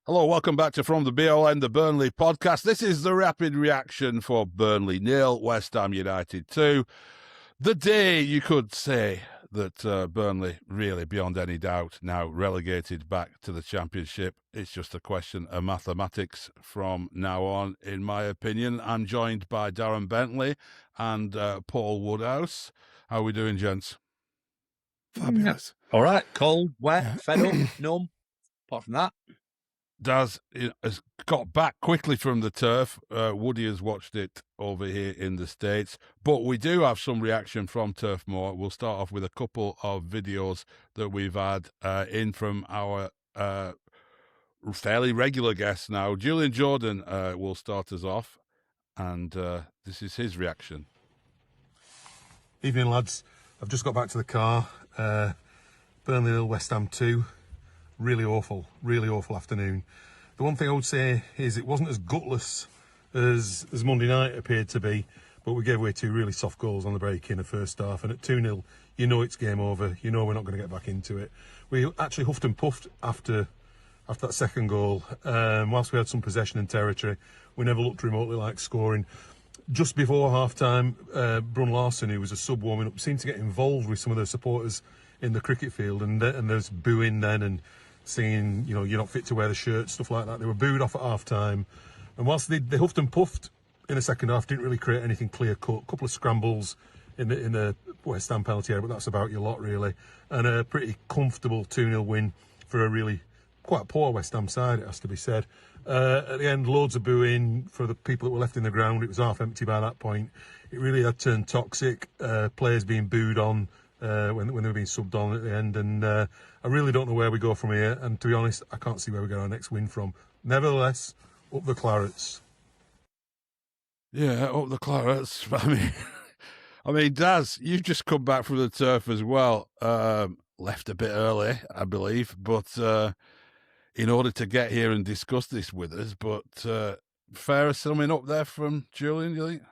Hello, welcome back to From the BLN, the Burnley podcast. This is the rapid reaction for Burnley 0, West Ham United 2. The day you could say that Burnley, really beyond any doubt, now relegated back to the Championship. It's just a question of mathematics from now on, in my opinion. I'm joined by Darren Bentley and Paul Woodhouse. How are we doing, gents? Fabulous. All right, cold, wet, fed up, numb. Apart from that. Daz has got back quickly from the turf. Woody has watched it over here in the States. But we do have some reaction from Turf Moor. We'll start off with a couple of videos that we've had in from our fairly regular guests now. Julian Jordan will start us off. And this is his reaction. Evening, lads. I've just got back to the car. Burnley 0, West Ham 2. Really awful afternoon. The one thing I would say is it wasn't as gutless as Monday night appeared to be, but we gave away two really soft goals on the break in the first half, and at 2-0, you know it's game over, you know we're not going to get back into it. We actually huffed and puffed after that second goal. Whilst we had some possession and territory, we never looked remotely like scoring. Just before half-time, Brun Larson, who was a sub warming up, seemed to get involved with some of the supporters in the cricket field, and there's booing then and saying, you know, you're not fit to wear the shirt, stuff like that. They were booed off at half-time. And whilst they huffed and puffed in the second half, didn't really create anything clear-cut. A couple of scrambles in the West Ham penalty area, but that's about your lot, really. And a pretty comfortable 2-0 win for a really quite poor West Ham side, it has to be said. At the end, loads of booing for the people that were left in the ground. It was half empty by that point. It really had turned toxic. Players being booed on when they were being subbed on at the end. And I really don't know where we go from here. And to be honest, I can't see where we get our next win from. Nevertheless, up the Clarets. Yeah, up the Clarets. I mean, Daz, you've just come back from the turf as well. Left a bit early, I believe, but in order to get here and discuss this with us. But fair summing up there from Julian, do you think?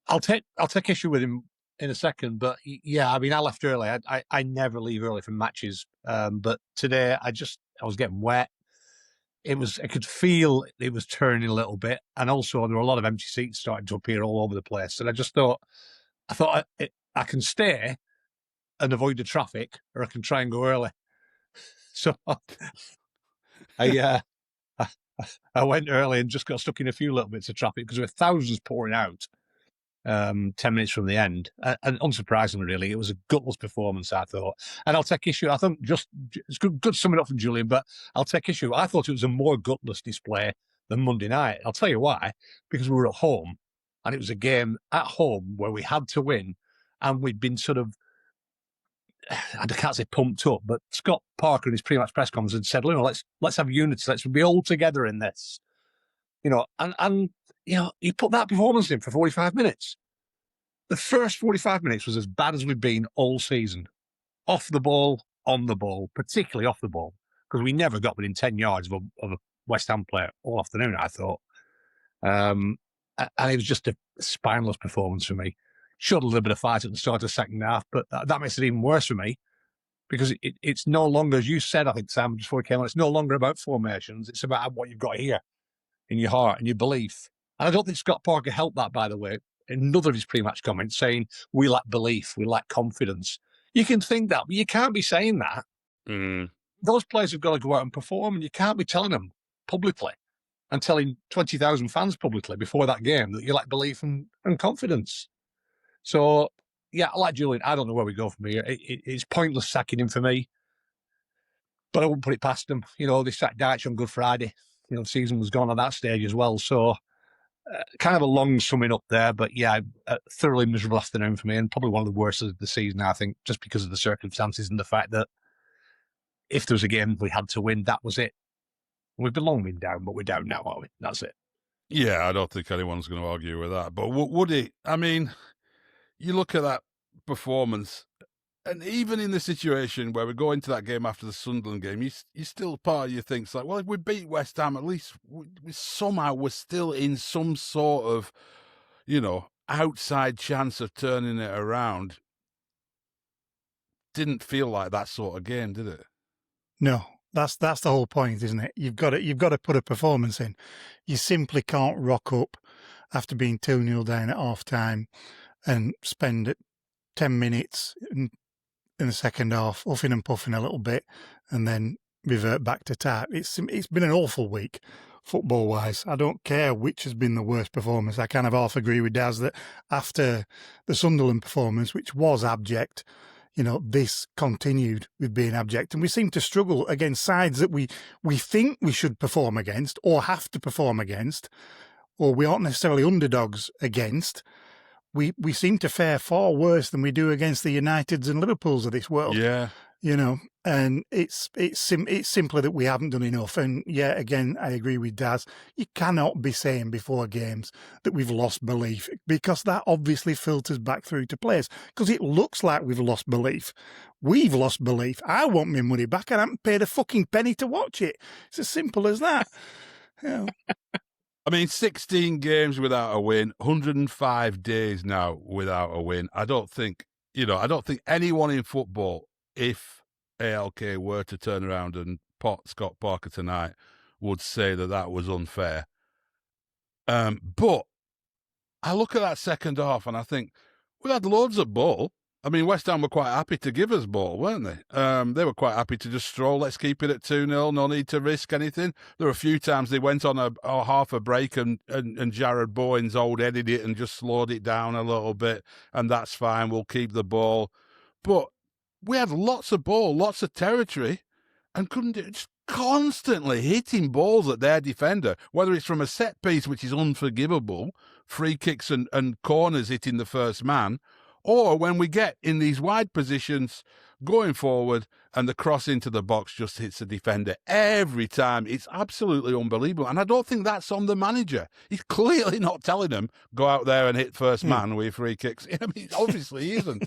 I'll take issue with him in a second, but yeah, I mean, I left early. I never leave early from matches, but today I was getting wet. I could feel it was turning a little bit, and also there were a lot of empty seats starting to appear all over the place. And I thought I can stay and avoid the traffic, or I can try and go early. So I went early and just got stuck in a few little bits of traffic because there were thousands pouring out 10 minutes from the end. And unsurprisingly, really, it was a gutless performance, I thought. And I'll take issue. I think it's good summing up from Julian, but I'll take issue. I thought it was a more gutless display than Monday night. I'll tell you why. Because we were at home, and it was a game at home where we had to win, and we'd been sort of, I can't say pumped up, but Scott Parker in his pre-match press conference had said, let's have unity, let's be all together in this. You know, and you know, he put that performance in for 45 minutes. The first 45 minutes was as bad as we've been all season. Off the ball, on the ball, particularly off the ball, because we never got within 10 yards of a West Ham player all afternoon, I thought. And it was just a spineless performance for me. Showed a little bit of fight at the start of the second half, but that makes it even worse for me because it's no longer, as you said, I think, Sam, before we came on, it's no longer about formations. It's about what you've got here in your heart and your belief. And I don't think Scott Parker helped that, by the way, in another of his pre-match comments, saying we lack belief, we lack confidence. You can think that, but you can't be saying that. Those players have got to go out and perform, and you can't be telling them publicly and telling 20,000 fans publicly before that game that you lack belief and confidence. So, yeah, like Julian, I don't know where we go from here. It's pointless sacking him for me, but I wouldn't put it past them. You know, they sacked Dyche on Good Friday. You know, the season was gone at that stage as well. So, kind of a long summing up there, but yeah, a thoroughly miserable afternoon for me, and probably one of the worst of the season, I think, just because of the circumstances and the fact that if there was a game we had to win, that was it. We've been long been down, but we're down now, aren't we? That's it. Yeah, I don't think anyone's going to argue with that. But Woody, I mean, you look at that performance, and even in the situation where we go into that game after the Sunderland game, you still, part of you thinks like, well, if we beat West Ham, at least somehow we're still in some sort of, you know, outside chance of turning it around. Didn't feel like that sort of game, did it? No, That's the whole point, isn't it? You've got to put a performance in. You simply can't rock up after being 2-0 down at half time and spend 10 minutes in the second half huffing and puffing a little bit and then revert back to type. It's been an awful week football wise. I don't care which has been the worst performance. I kind of half agree with Daz that after the Sunderland performance, which was abject, this continued with being abject, and we seem to struggle against sides that we think we should perform against or have to perform against, or we aren't necessarily underdogs against. We seem to fare far worse than we do against the Uniteds and Liverpools of this world. Yeah. And it's simply that we haven't done enough. And yeah, again, I agree with Daz. You cannot be saying before games that we've lost belief, because that obviously filters back through to players, because it looks like we've lost belief. We've lost belief. I want my money back. I haven't paid a fucking penny to watch it. It's as simple as that. I mean, 16 games without a win, 105 days now without a win. I don't think anyone in football, if ALK were to turn around and pot Scott Parker tonight, would say that was unfair. But I look at that second half and I think we had loads of ball. I mean, West Ham were quite happy to give us ball, weren't they? They were quite happy to just stroll. Let's keep it at 2-0. No need to risk anything. There were a few times they went on a half a break and Jared Bowen's old-headed it and just slowed it down a little bit, and that's fine. We'll keep the ball. But we had lots of ball, lots of territory, and couldn't do it. Just constantly hitting balls at their defender, whether it's from a set piece, which is unforgivable, free kicks and corners hitting the first man, or when we get in these wide positions going forward and the cross into the box just hits the defender every time. It's absolutely unbelievable. And I don't think that's on the manager. He's clearly not telling them, go out there and hit first man with free kicks. I mean, obviously he isn't.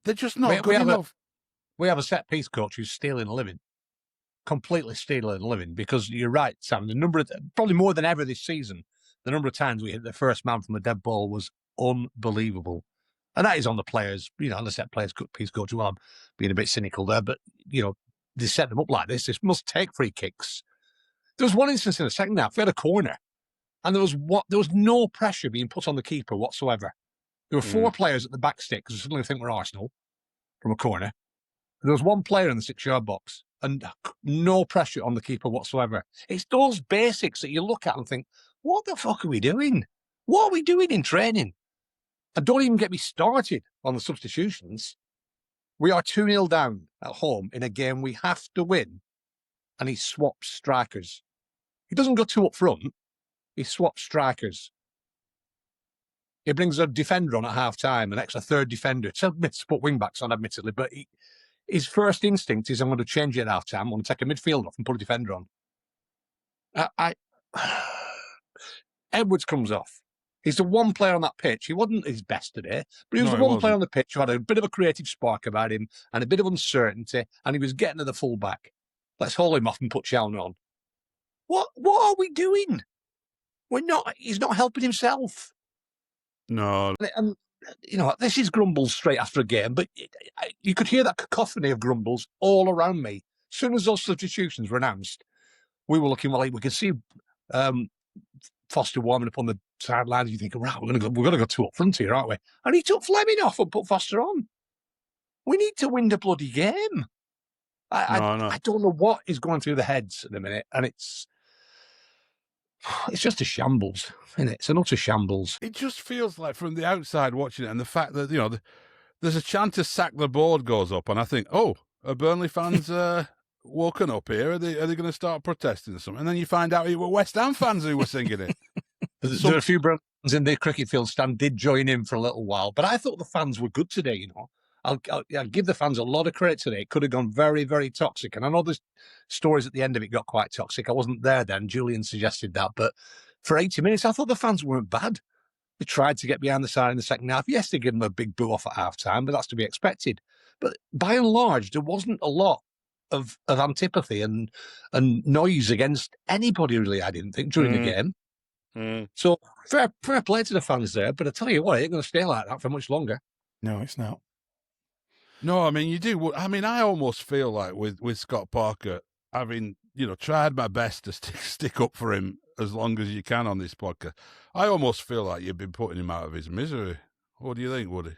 They're just not good enough. We have a set-piece coach who's stealing a living. Completely stealing a living. Because you're right, Sam, probably more than ever this season, the number of times we hit the first man from a dead ball was unbelievable. And that is on the players, on the set players piece coach. Well, I'm being a bit cynical there, but, they set them up like this. This must take free kicks. There was one instance in the second half, we had a corner, and there was no pressure being put on the keeper whatsoever. There were 4 players at the back stick, because I suddenly think we're Arsenal, from a corner. There was 1 player in the 6-yard box, and no pressure on the keeper whatsoever. It's those basics that you look at and think, what the fuck are we doing? What are we doing in training? And don't even get me started on the substitutions. We are 2-0 down at home in a game we have to win, and he swaps strikers. He doesn't go 2 up front. He swaps strikers. He brings a defender on at half-time, an extra third defender. To put wing-backs on, admittedly, but his first instinct is, I'm going to change it at half-time. I'm going to take a midfielder off and put a defender on. Edwards comes off. He's the one player on that pitch. He wasn't his best today, but he was the one player on the pitch who had a bit of a creative spark about him and a bit of uncertainty, and he was getting to the full-back. Let's haul him off and put Chaln on. What are we doing? He's not helping himself. No. And this is grumbles straight after a game, but you could hear that cacophony of grumbles all around me. As soon as those substitutions were announced, we were looking, we could see Foster warming up on the sidelines. You think, right, we're going to go 2 up front here, aren't we? And he took Fleming off and put Foster on. We need to win the bloody game. I don't know what is going through the heads at the minute, and it's just a shambles, isn't it? It's an utter shambles. It just feels like, from the outside watching it, and the fact that, there's a chant to sack the board goes up, and I think, are Burnley fans woken up here? Are they going to start protesting or something? And then you find out it were West Ham fans who were singing it. There were a few Burnley fans in the cricket field stand did join in for a little while, but I thought the fans were good today, I'll give the fans a lot of credit today. It could have gone very, very toxic. And I know there's stories at the end of it got quite toxic. I wasn't there then. Julian suggested that. But for 80 minutes, I thought the fans weren't bad. They tried to get behind the side in the second half. Yes, they gave them a big boo off at half-time, but that's to be expected. But by and large, there wasn't a lot of antipathy and noise against anybody, really, I didn't think, during the game. So fair play to the fans there. But I tell you what, it ain't going to stay like that for much longer. No, it's not. No, I mean, you do. I mean, I almost feel like with Scott Parker, having, tried my best to stick up for him as long as you can on this podcast, I almost feel like you've been putting him out of his misery. What do you think, Woody?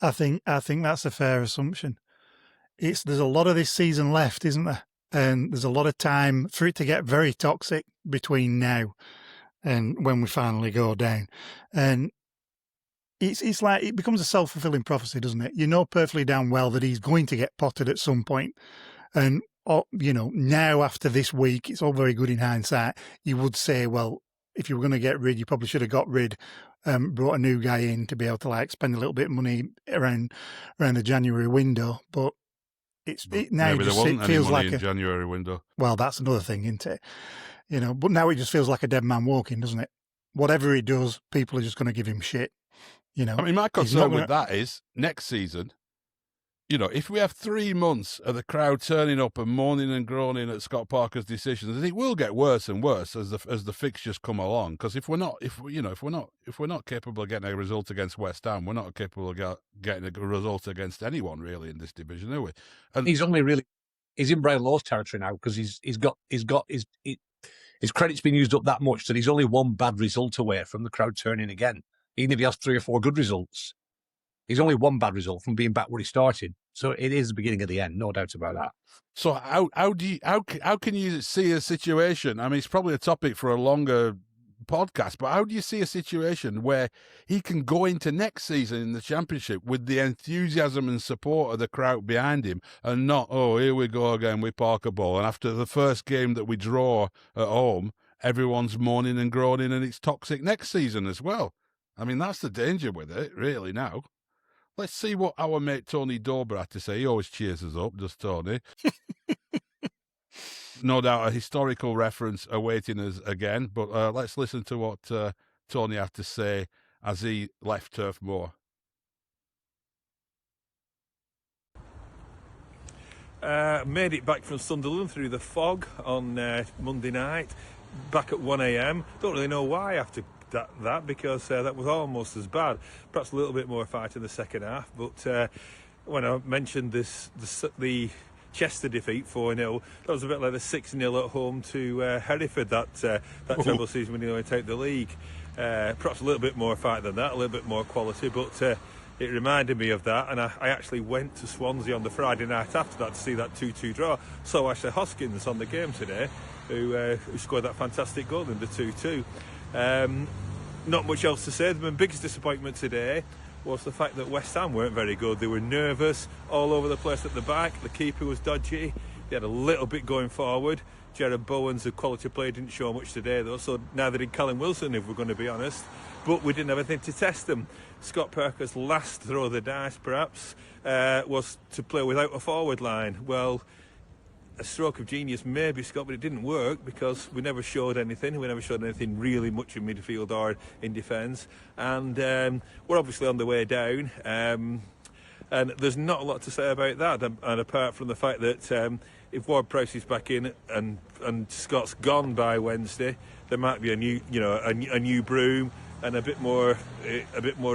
I think that's a fair assumption. There's a lot of this season left, isn't there? And there's a lot of time for it to get very toxic between now and when we finally go down. And it's like it becomes a self-fulfilling prophecy, doesn't it? You know perfectly damn well that he's going to get potted at some point. And, now after this week, it's all very good in hindsight. You would say, well, if you were going to get rid, you probably should have got rid, brought a new guy in to be able to spend a little bit of money around the January window. But now maybe it just there wasn't feels any money like in January window. Well, that's another thing, isn't it? But now it just feels like a dead man walking, doesn't it? Whatever he does, people are just going to give him shit. I mean, my concern with that is next season, if we have 3 months of the crowd turning up and moaning and groaning at Scott Parker's decisions, it will get worse and worse as the fixtures come along. Because if we're not capable of getting a result against West Ham, we're not capable of getting a result against anyone really in this division, are we? And he's in Brian Law's territory now because he's got his credit's been used up that much that he's only one bad result away from the crowd turning again. Even if he has 3 or 4 good results, he's only one bad result from being back where he started. So it is the beginning of the end, no doubt about that. So how can you see a situation? I mean, it's probably a topic for a longer podcast, but how do you see a situation where he can go into next season in the Championship with the enthusiasm and support of the crowd behind him and not, oh, here we go again with Parker Ball, and after the first game that we draw at home, everyone's moaning and groaning and it's toxic next season as well? I mean, that's the danger with it, really, now. Let's see what our mate Tony Dober had to say. He always cheers us up, does Tony? No doubt a historical reference awaiting us again, but let's listen to what Tony had to say as he left Turf Moor. Made it back from Sunderland through the fog on Monday night, back at 1 a.m. Don't really know why after that because that was almost as bad. Perhaps a little bit more fight in the second half, but when I mentioned the Chester defeat 4-0, that was a bit like the 6-0 at home to Hereford that terrible season when they only take the league. Perhaps a little bit more fight than that, a little bit more quality, but it reminded me of that, and I actually went to Swansea on the Friday night after that to see that 2-2 draw. So Ashley Hoskins on the game today, who scored that fantastic goal in the 2-2. Not much else to say. The biggest disappointment today was the fact that West Ham weren't very good. They were nervous all over the place at the back. The keeper was dodgy. They had a little bit going forward. Jared Bowen's a quality player, didn't show much today though, so neither did Callum Wilson, if we're going to be honest. But we didn't have anything to test them. Scott Parker's last throw of the dice, perhaps, was to play without a forward line. Well, a stroke of genius maybe, Scott, but it didn't work because we never showed anything. We never showed anything really much in midfield or in defence. And we're obviously on the way down. And there's not a lot to say about that. And apart from the fact that if Ward-Prowse is back in and Scott's gone by Wednesday, there might be a new broom and a bit more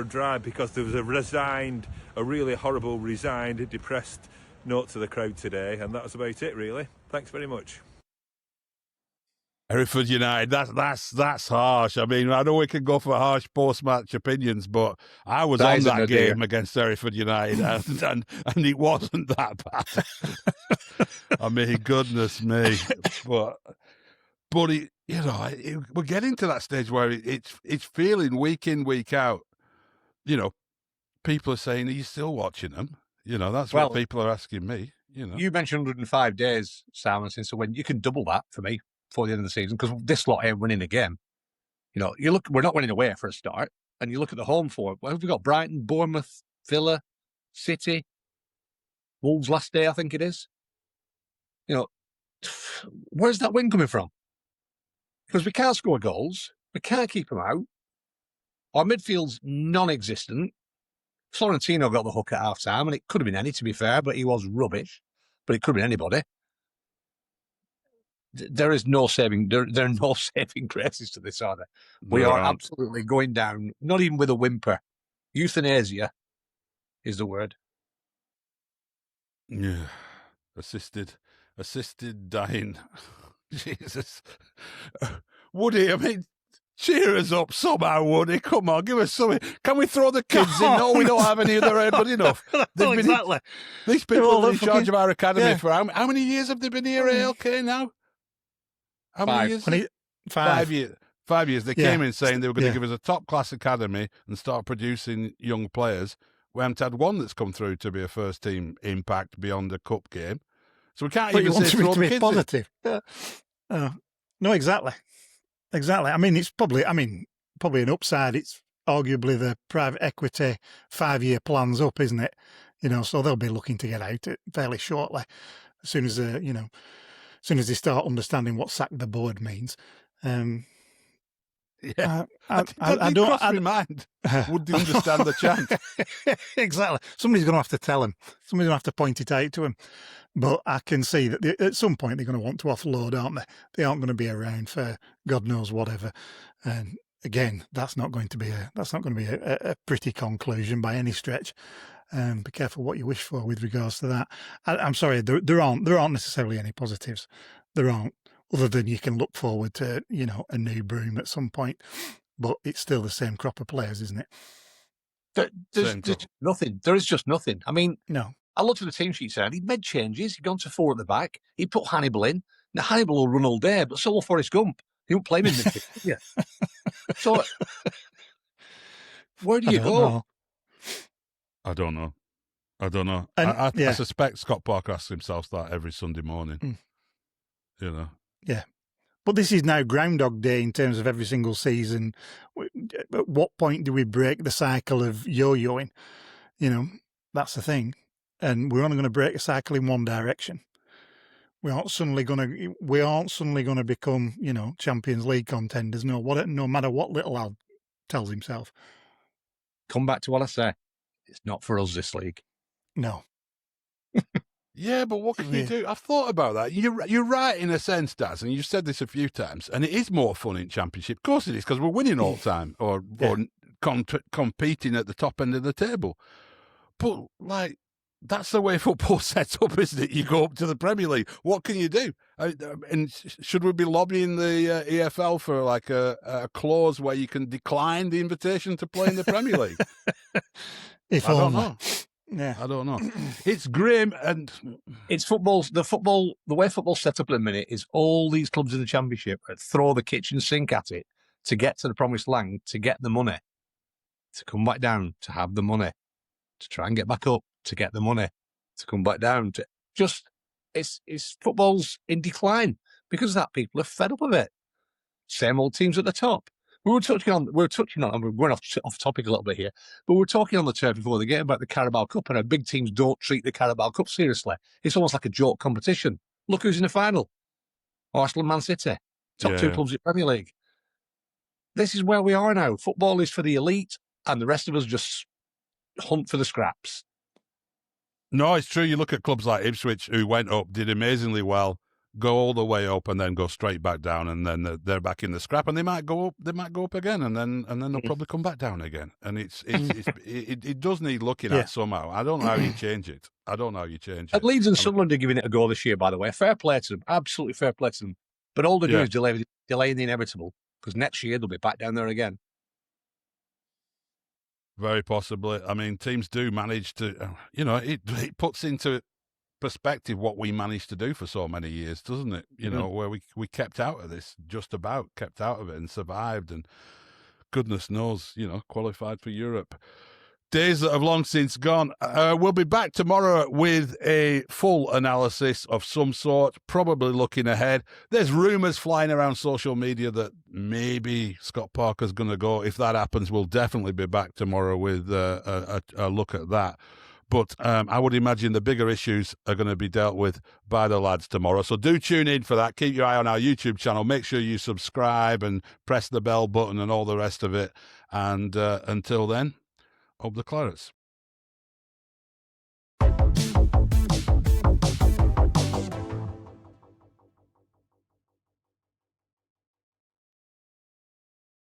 drive, because there was a really horrible, resigned, depressed note to the crowd today, and that was about it really. Thanks very much. Hereford United, that's harsh. I mean, I know we can go for harsh post-match opinions, but I was on that game against Hereford United, and it wasn't that bad. I mean, goodness me. But we're getting to that stage where it's feeling week in, week out. People are saying, are you still watching them? That's what people are asking me. You mentioned 105 days, Simon, since when you can double that for me before the end of the season, because this lot ain't winning a game. We're not winning away for a start, and you look at the home form. Well, we've got Brighton, Bournemouth, Villa, City, Wolves last day, I think it is. Where's that win coming from? Because we can't score goals, we can't keep them out. Our midfield's non-existent. Florentino got the hook at half-time, and it could have been any, to be fair, but he was rubbish. But it could have been anybody. There is no saving. There are no saving graces to this, are there? We are absolutely going down, not even with a whimper. Euthanasia is the word. Yeah, assisted assisted dying. Jesus. Woody, I mean, cheer us up somehow, Woody. Come on, give us something. Can we throw the kids in? No, we don't have any of their good enough. No, exactly. These people all are in charge of our academy yeah. for how many years have they been here at ALK now? How many years? 5 years. 5 years. They Yeah. came in saying they were going to Yeah. give us a top-class academy and start producing young players. We haven't had one that's come through to be a first-team impact beyond a cup game. So we can't But even you want say to throw the be kids in. positive. No, exactly. I mean, it's probably an upside. It's arguably the private equity 5-year plan's up, isn't it? So they'll be looking to get out fairly shortly, as soon as they start understanding what sack the board means. Yeah. I don't cross my mind. Would they understand the chant? Exactly. Somebody's going to have to tell them. Somebody's going to have to point it out to them. But I can see that at some point they're going to want to offload, aren't they? They aren't going to be around for God knows whatever. And again, that's not going to be a pretty conclusion by any stretch. Be careful what you wish for with regards to that. I'm sorry, there aren't necessarily any positives. There aren't, other than you can look forward to a new broom at some point. But it's still the same crop of players, isn't it? There's nothing. There is just nothing. I mean, No. I looked at the team sheet and he'd made changes. He'd gone to 4 at the back. He put Hannibal in. Now, Hannibal will run all day, but so will Forrest Gump. He won't play him in midfield. Yeah. So, where do you go? I don't know. And I suspect Scott Parker asks himself that every Sunday morning. Yeah. But this is now Groundhog Day in terms of every single season. At what point do we break the cycle of yo-yoing? That's the thing. And we're only going to break a cycle in one direction. We aren't suddenly going to become, Champions League contenders. No matter what little Al tells himself. Come back to what I say. It's not for us, this league. No. Yeah, but what can you do? I've thought about that. You're right in a sense, Daz, and you've said this a few times, and it is more fun in Championship. Of course it is, because we're winning all the time or competing at the top end of the table. But, that's the way football's set up, isn't it? You go up to the Premier League. What can you do? And should we be lobbying the EFL for a clause where you can decline the invitation to play in the Premier League? I don't know. Yeah, I don't know. It's grim, and it's football. The way football's set up at the minute is all these clubs in the Championship throw the kitchen sink at it to get to the promised land, to get the money, to come back down, to have the money, to try and get back up, to get the money, to come back down. It's football's in decline because of that. People are fed up of it. Same old teams at the top. We were touching on, and we're going off topic a little bit here, but we were talking on the turf before the game about the Carabao Cup and how big teams don't treat the Carabao Cup seriously. It's almost like a joke competition. Look who's in the final. Arsenal and Man City. Top 2 clubs in the Premier League. This is where we are now. Football is for the elite and the rest of us just hunt for the scraps. No, it's true. You look at clubs like Ipswich, who went up, did amazingly well, go all the way up, and then go straight back down, and then they're back in the scrap, and they might go up. They might go up again, and then they'll probably come back down again. And it does need looking at somehow. I don't know how you change it. And Leeds and Sunderland are giving it a go this year, by the way. Fair play to them, absolutely fair play to them. But all they do is delaying the inevitable, because next year they'll be back down there again. Very possibly. I mean, teams do manage to, it puts into perspective what we managed to do for so many years, doesn't it? Where we kept out of this, just about kept out of it and survived, and goodness knows, qualified for Europe. Days that have long since gone. We'll be back tomorrow with a full analysis of some sort, probably looking ahead. There's rumours flying around social media that maybe Scott Parker's going to go. If that happens, we'll definitely be back tomorrow with a look at that. But I would imagine the bigger issues are going to be dealt with by the lads tomorrow. So do tune in for that. Keep your eye on our YouTube channel. Make sure you subscribe and press the bell button and all the rest of it. And until then, up the Clarets.